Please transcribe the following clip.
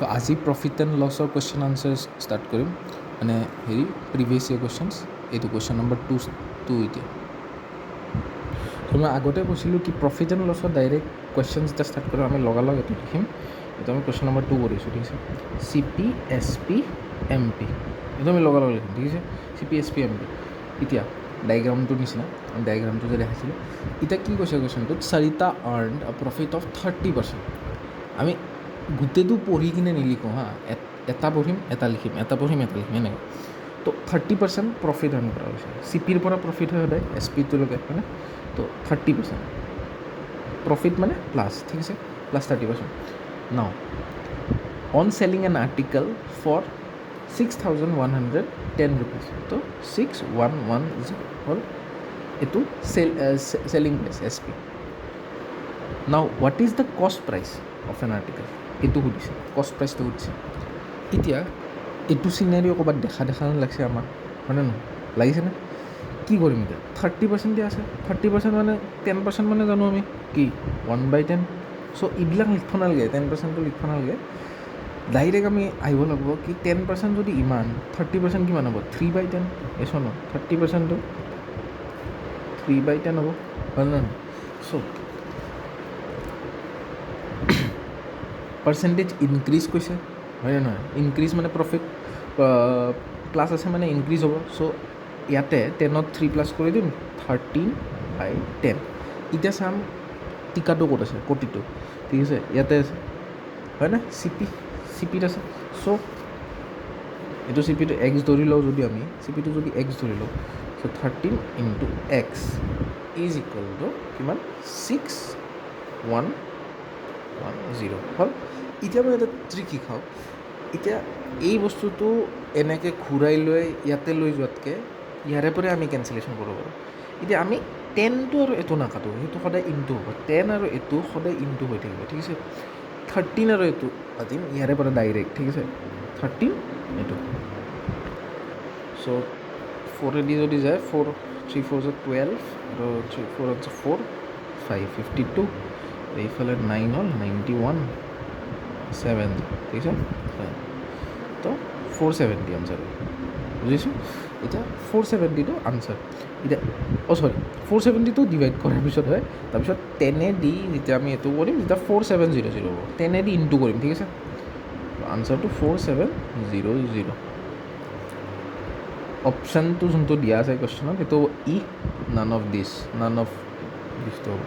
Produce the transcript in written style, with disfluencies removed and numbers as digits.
চ' আজি profit and লছৰ question answer start কৰিম মানে হেৰি প্ৰিভিয়াছ ইয়েৰ কুৱেশ্যনছ এইটো কুৱেশ্যন নম্বৰ টু এতিয়া চ' মই আগতে কৈছিলোঁ কি প্ৰফিট এণ্ড লছৰ ডাইৰেক্ট কুৱেশ্যন যেতিয়া ষ্টাৰ্ট কৰোঁ আমি লগালগ এইটো লিখিম এইটো আমি কুৱেশ্যন নম্বৰ 2 কৰিছোঁ ঠিক আছে C P S P M P এইটো আমি লগালগ লিখিম ঠিক আছে C P S P M P এতিয়া ডায়েগ্ৰামটোৰ নিচিনা ডায়েগ্ৰামটো যে দেখাইছিলোঁ এতিয়া কি কৈছে কুৱেশ্যনটোত চাৰিটা আৰ্ণ প্ৰফিট অফ 30%। আমি গোটেইটো পঢ়ি কিনে নিলিখোঁ হা এটা পঢ়িম এটা লিখিম এটা পঢ়িম এটা লিখিম এনেকৈ তো 30% প্ৰফিট আৰ্ণ কৰা হৈছে চি পিৰ পৰা প্ৰফিট হয় সদায় এছ পিটোলৈকে হয়নে তো 30% প্ৰফিট মানে প্লাছ ঠিক আছে plus 30%। Now on selling an article for 6,110 rupees তো 6110 হ'ল এইটো selling price S P. Now what is the cost price of an article এইটো সুধিছে কষ্ট প্ৰাইচটো সুধিছে এতিয়া এইটো চিনাৰিও ক'ৰবাত দেখা লাগছে আমাক হয়নে নহয় লাগিছেনে কি কৰিম এতিয়া 30% দিয়া আছে 30% মানে 10% মানে জানো আমি কি 1/10 চ' এইবিলাক লিখিব নালাগে 10%টো লিখিব নালাগে ডাইৰেক্ট আমি আহিব লাগিব কি 10% যদি ইমান 30% কিমান হ'ব 3/10 এইচ ন 30%টো 3/10 হ'ব হয় নহয় চ' পাৰ্চেণ্টেজ ইনক্ৰিজ কৈছে হয়নে নহয় ইনক্ৰিজ মানে প্ৰফিট প্লাছ আছে মানে ইনক্ৰিজ হ'ব চ' ইয়াতে 10ত 3 প্লাছ কৰি দিম 13/10 এতিয়া চাম টিকাটো ক'ত আছে কোটিটো ঠিক আছে ইয়াতে আছে হয় না চি পিত আছে চ' এইটো চি পিটো এক্স ধৰি লওঁ যদি আমি চি পিটো যদি এক্স ধৰি লওঁ চ' 13 × x ইজ ইকুৱেল টু কিমান 6,110 হ'ল এতিয়া মই এটা ট্ৰিক শিকাওঁ এতিয়া এই বস্তুটো এনেকৈ ঘূৰাই লৈ ইয়াতে লৈ যোৱাতকৈ ইয়াৰে পৰাই আমি কেঞ্চেলেশ্যন কৰিব পাৰোঁ এতিয়া আমি 10টো আৰু এইটো নাকাটো সেইটো সদায় ইনটু হ'ব 10 আৰু এইটো সদায় ইনটু হৈ থাকিব ঠিক আছে 13 আৰু এইটো কাটিম ইয়াৰে পৰা ডাইৰেক্ট ঠিক আছে 13 এইটো চ' 4 যদি যায় 4 3 4 12 আৰু 3 4 4 552 এইফালে 9 হ'ল 91 7 ঠিক আছে তো 470 আনচাৰ বুজিছোঁ এতিয়া 470টো আনচাৰ এতিয়া চৰি 470টো ডিভাইড কৰাৰ পিছত হয় তাৰপিছত 10 যেতিয়া আমি এইটো কৰিম তেতিয়া 4700 হ'ব 10 ইনটু কৰিম ঠিক আছে আনচাৰটো 4700 অপশ্যনটো যোনটো দিয়া আছে কুৱেশ্যনত সেইটো নান অফ দিছটো হ'ব